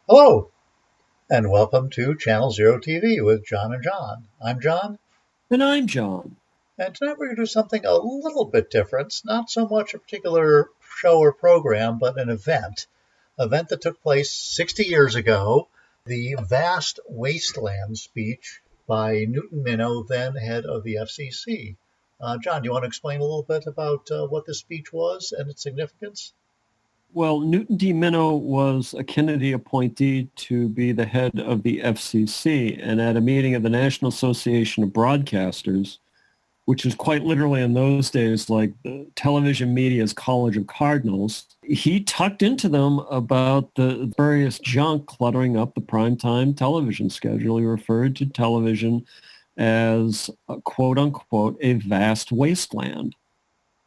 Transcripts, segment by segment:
Hello, and welcome to Channel Zero TV with John and John. I'm John, And I'm John. and tonight we're going to do something a little bit different. It's not so much a particular show or program, but an event that took place 60 years ago, the vast Wasteland speech by Newton Minow, then head of the FCC. John, do you want to explain a little bit about what this speech was and its significance? Well, Newton D. Minow was a Kennedy appointee to be the head of the FCC, and at a meeting of the National Association of Broadcasters, which was quite literally in those days like the television media's College of Cardinals, he tucked into them about the various junk cluttering up the primetime television schedule. He referred to television as, quote unquote, a vast wasteland.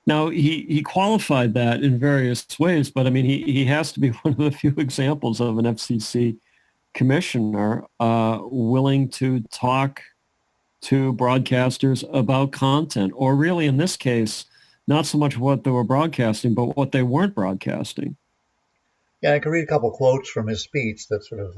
Now, he qualified that in various ways, but I mean, he has to be one of the few examples of an FCC commissioner willing to talk to broadcasters about content, or really in this case, not so much what they were broadcasting, but what they weren't broadcasting. Yeah, I can read a couple quotes from his speech that sort of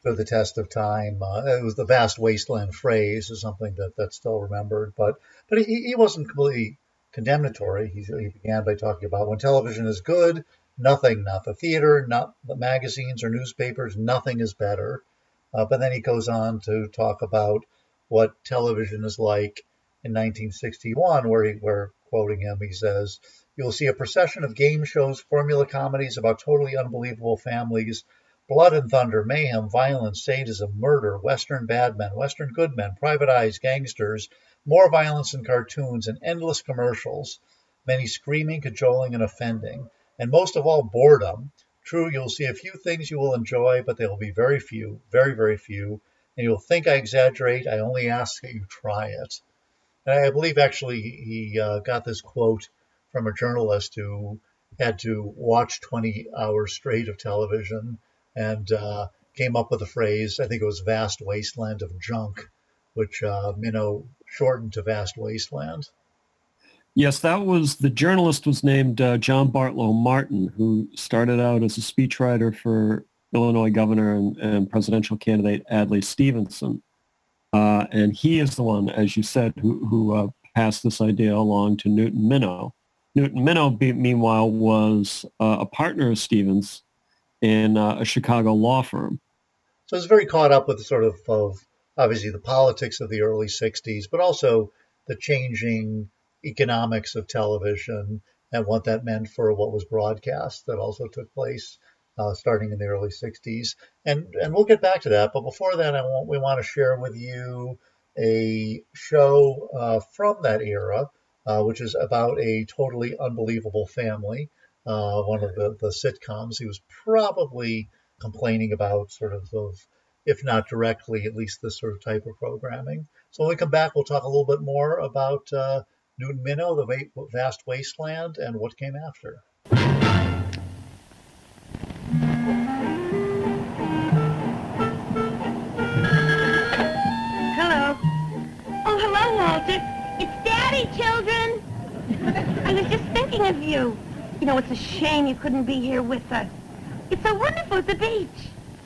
stood the test of time. It was the vast wasteland phrase is something that's still remembered, but he wasn't completely condemnatory. He began by talking about when television is good, nothing, not the theater, not the magazines or newspapers, nothing is better. But then he goes on to talk about what television is like in 1961, where quoting him, he says, "You'll see a procession of game shows, formula comedies about totally unbelievable families, blood and thunder, mayhem, violence, sadism, murder, Western bad men, Western good men, private eyes, gangsters, more violence in cartoons, and endless commercials, many screaming, cajoling, and offending, and most of all, boredom. True, you'll see a few things you will enjoy, but they will be very few, very, very few, and you'll think I exaggerate. I only ask that you try it." And I believe actually he got this quote from a journalist who had to watch 20 hours straight of television and came up with the phrase, I think it was vast wasteland of junk, which shortened to vast wasteland. Yes, the journalist was named John Bartlow Martin, who started out as a speechwriter for Illinois governor and presidential candidate Adlai Stevenson. And he is the one, as you said, who passed this idea along to Newton Minow. Newton Minow, meanwhile, was a partner of Stevens in a Chicago law firm. So it's very caught up with the sort of obviously the politics of the early 60s, but also the changing economics of television and what that meant for what was broadcast that also took place starting in the early 60s. And we'll get back to that. But before that, we want to share with you a show from that era, which is about a totally unbelievable family, one of the sitcoms. He was probably complaining about if not directly, at least this sort of type of programming. So when we come back, we'll talk a little bit more about Newton Minow, the vast wasteland, and what came after. Hello. Oh, hello, Walter. It's Daddy, children. I was just thinking of you. You know, it's a shame you couldn't be here with us. It's so wonderful at the beach.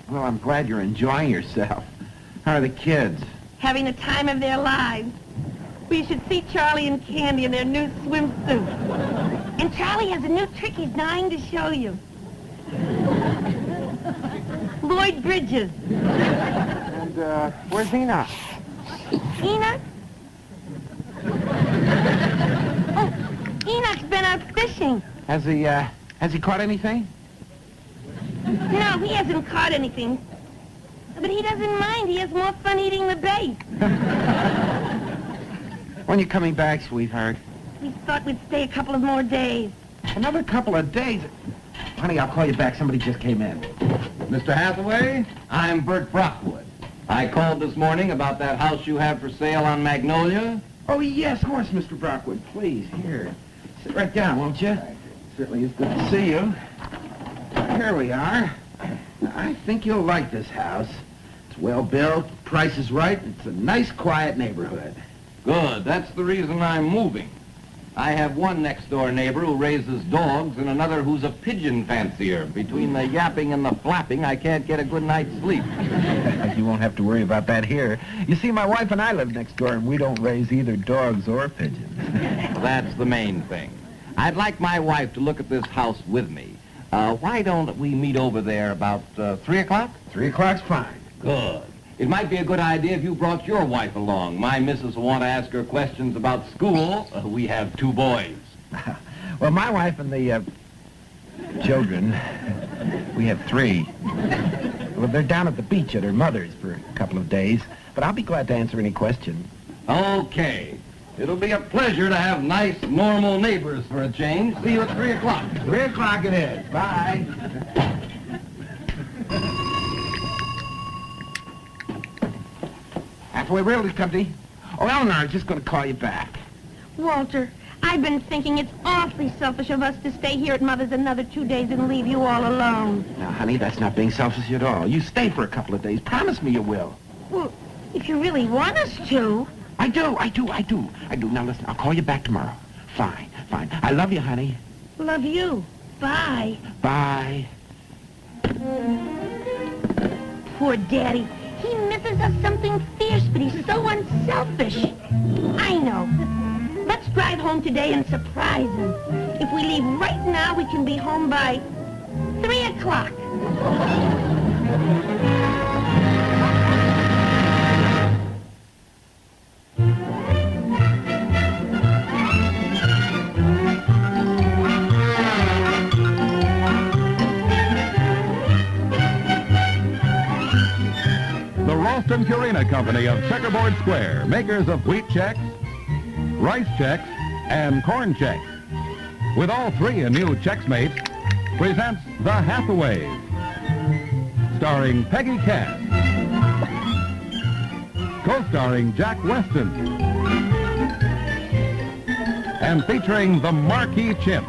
Well, I'm glad you're enjoying yourself. How are the kids? Having the time of their lives. We should see Charlie and Candy in their new swimsuits. And Charlie has a new trick he's dying to show you. Lloyd Bridges. And, where's Enoch? Enoch? Oh, Enoch's been out fishing. Has he caught anything? No, he hasn't caught anything. But he doesn't mind. He has more fun eating the bait. When you coming back, sweetheart? We thought we'd stay a couple of more days. Another couple of days? Honey, I'll call you back. Somebody just came in. Mr. Hathaway, I'm Bert Brockwood. I called this morning about that house you have for sale on Magnolia. Oh, yes, of course, Mr. Brockwood. Please, here. Sit right down, won't you? Certainly is good to see you. Here we are. I think you'll like this house. It's well built, price is right, it's a nice, quiet neighborhood. Good, that's the reason I'm moving. I have one next-door neighbor who raises dogs and another who's a pigeon fancier. Between the yapping and the flapping, I can't get a good night's sleep. You won't have to worry about that here. You see, my wife and I live next door, and we don't raise either dogs or pigeons. That's the main thing. I'd like my wife to look at this house with me. Why don't we meet over there about 3 o'clock? 3 o'clock's fine. Good. It might be a good idea if you brought your wife along. My missus will want to ask her questions about school. We have 2 boys. Well, my wife and the children, we have 3. Well, they're down at the beach at her mother's for a couple of days, but I'll be glad to answer any questions. Okay. It'll be a pleasure to have nice, normal neighbors for a change. See you at 3 o'clock. 3 o'clock it is. Bye. Halfway Realty Company. Oh, Eleanor, I was just going to call you back. Walter, I've been thinking it's awfully selfish of us to stay here at Mother's another 2 days and leave you all alone. Now, honey, that's not being selfish at all. You stay for a couple of days. Promise me you will. Well, if you really want us to. I do. Now, listen, I'll call you back tomorrow. Fine. I love you, honey. Love you. Bye. Bye. Poor Daddy. He misses us something fierce, but he's so unselfish. I know. Let's drive home today and surprise him. If we leave right now, we can be home by 3 o'clock. Ralston Purina Company of Checkerboard Square, makers of wheat checks, rice checks, and corn checks. With all 3 a new Chex Mates, presents The Hathaways, starring Peggy Cass, co-starring Jack Weston, and featuring the Marquis Chimps.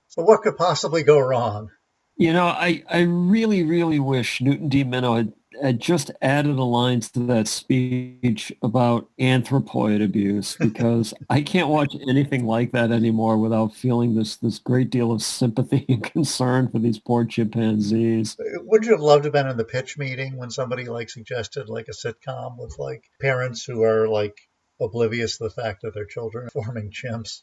So what could possibly go wrong? You know, I really, really wish Newton D. Minow had just added a line to that speech about anthropoid abuse, because I can't watch anything like that anymore without feeling this great deal of sympathy and concern for these poor chimpanzees. Would you have loved to have been in the pitch meeting when somebody suggested a sitcom with parents who are oblivious to the fact that their children are forming chimps?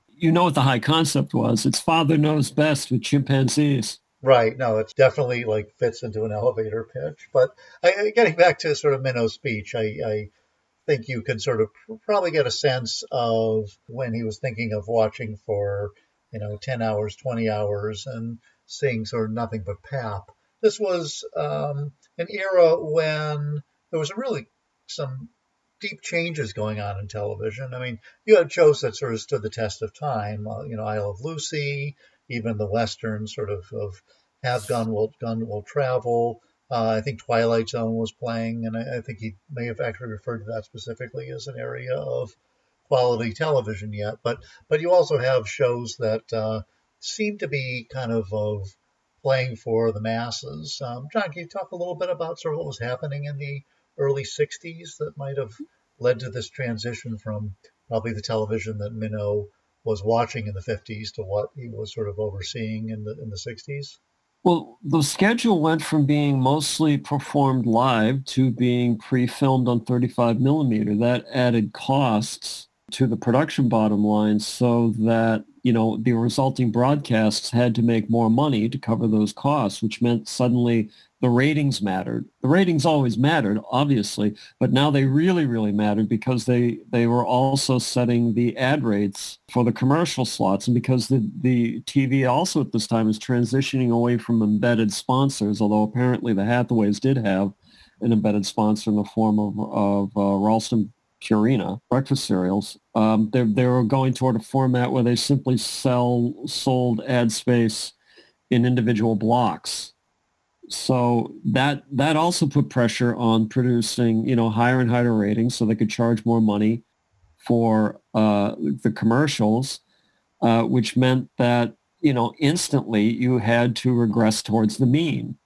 You know what the high concept was. It's father knows best with chimpanzees. Right. No, it's definitely fits into an elevator pitch. But getting back to sort of Minow's speech, I think you can sort of probably get a sense of when he was thinking of watching for, 10 hours, 20 hours and seeing sort of nothing but pap. This was an era when there was really some deep changes going on in television. I mean, you had shows that sort of stood the test of time, I Love Lucy, even the Western sort of Have Gun Will Travel. I think Twilight Zone was playing, and I think he may have actually referred to that specifically as an area of quality television yet. But you also have shows that seem to be kind of playing for the masses. John, can you talk a little bit about sort of what was happening in the early 60s that might have led to this transition from probably the television that Minow was watching in the 50s to what he was sort of overseeing in the 60s? Well, the schedule went from being mostly performed live to being pre-filmed on 35 millimeter. That added costs to the production bottom line so that, the resulting broadcasts had to make more money to cover those costs, which meant suddenly the ratings mattered. The ratings always mattered, obviously, but now they really, really mattered because they were also setting the ad rates for the commercial slots, and because the TV also at this time is transitioning away from embedded sponsors, although apparently the Hathaways did have an embedded sponsor in the form of Ralston Purina breakfast cereals. They were going toward a format where they simply sold ad space in individual blocks. So that also put pressure on producing, higher and higher ratings so they could charge more money for the commercials, which meant that, instantly you had to regress towards the mean.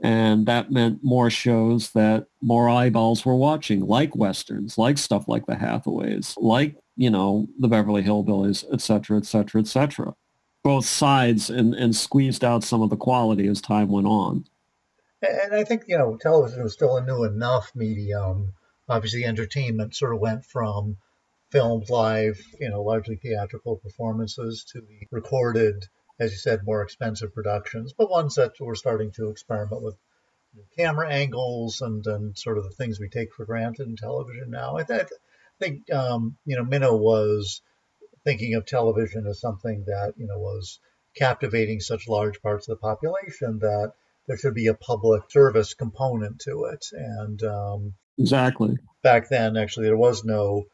And that meant more shows that more eyeballs were watching, like Westerns, like stuff like the Hathaways, like, the Beverly Hillbillies, et cetera, et cetera, et cetera. Both sides and squeezed out some of the quality as time went on. And I think, television was still a new enough medium. Obviously, entertainment sort of went from filmed live, largely theatrical performances to the recorded, as you said, more expensive productions, but ones that were starting to experiment with camera angles and sort of the things we take for granted in television now. I think, Minnow was thinking of television as something that was captivating such large parts of the population that there should be a public service component to it. And Exactly. back then, actually, there was no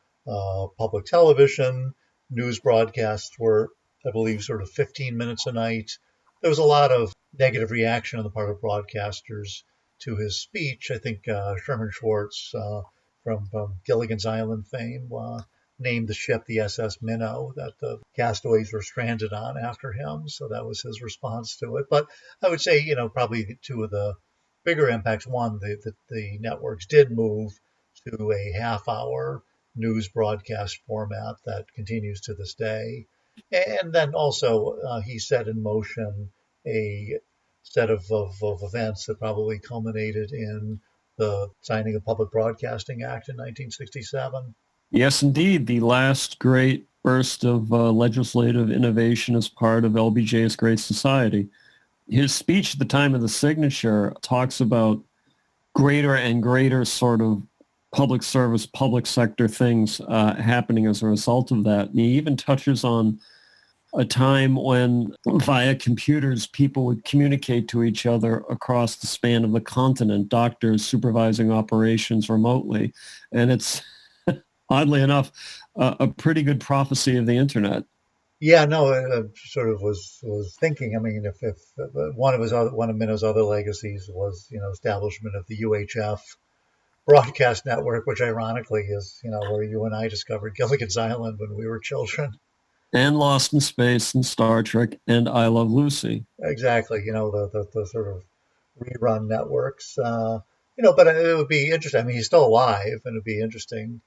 public television. News broadcasts were, I believe, sort of 15 minutes a night. There was a lot of negative reaction on the part of broadcasters to his speech. I think Sherman Schwartz from Gilligan's Island fame named the ship the SS Minnow that the castaways were stranded on after him. So that was his response to it. But I would say, probably two of the bigger impacts. One, the networks did move to a half-hour news broadcast format that continues to this day. And then also, he set in motion a set of events that probably culminated in the signing of Public Broadcasting Act in 1967. Yes, indeed. The last great burst of legislative innovation as part of LBJ's Great Society. His speech at the time of the signature talks about greater and greater sort of public service, public sector things happening as a result of that. And he even touches on a time when via computers people would communicate to each other across the span of the continent, doctors supervising operations remotely. And it's, oddly enough, a pretty good prophecy of the internet. Yeah, no, I sort of was thinking. I mean, if one of Minnow's other legacies was establishment of the UHF broadcast network, which ironically is where you and I discovered Gilligan's Island when we were children. And Lost in Space and Star Trek and I Love Lucy. Exactly, the sort of rerun networks. But it would be interesting. I mean, he's still alive, and it'd be interesting.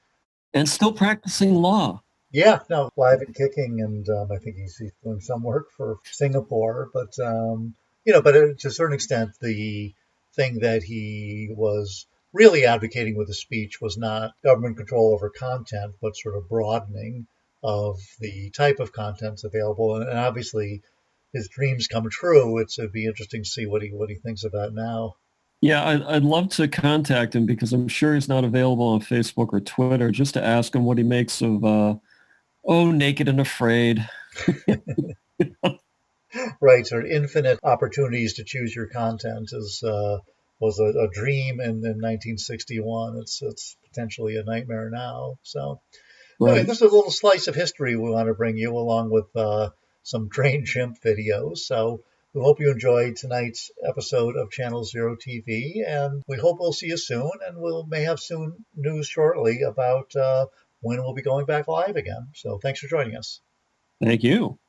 And still practicing law. Yeah, no, live and kicking, and I think he's doing some work for Singapore. But to a certain extent, the thing that he was really advocating with the speech was not government control over content, but sort of broadening of the type of contents available. And obviously, his dreams come true. It'd be interesting to see what he thinks about now. Yeah, I'd love to contact him because I'm sure he's not available on Facebook or Twitter, just to ask him what he makes of Naked and Afraid. Right, sort of infinite opportunities to choose your content was a dream in 1961. It's potentially a nightmare now. So, anyway, Right. this is a little slice of history we want to bring you along with some trained chimp videos. So we hope you enjoyed tonight's episode of Channel Zero TV, and we hope we'll see you soon, and may have soon news shortly about when we'll be going back live again. So thanks for joining us. Thank you.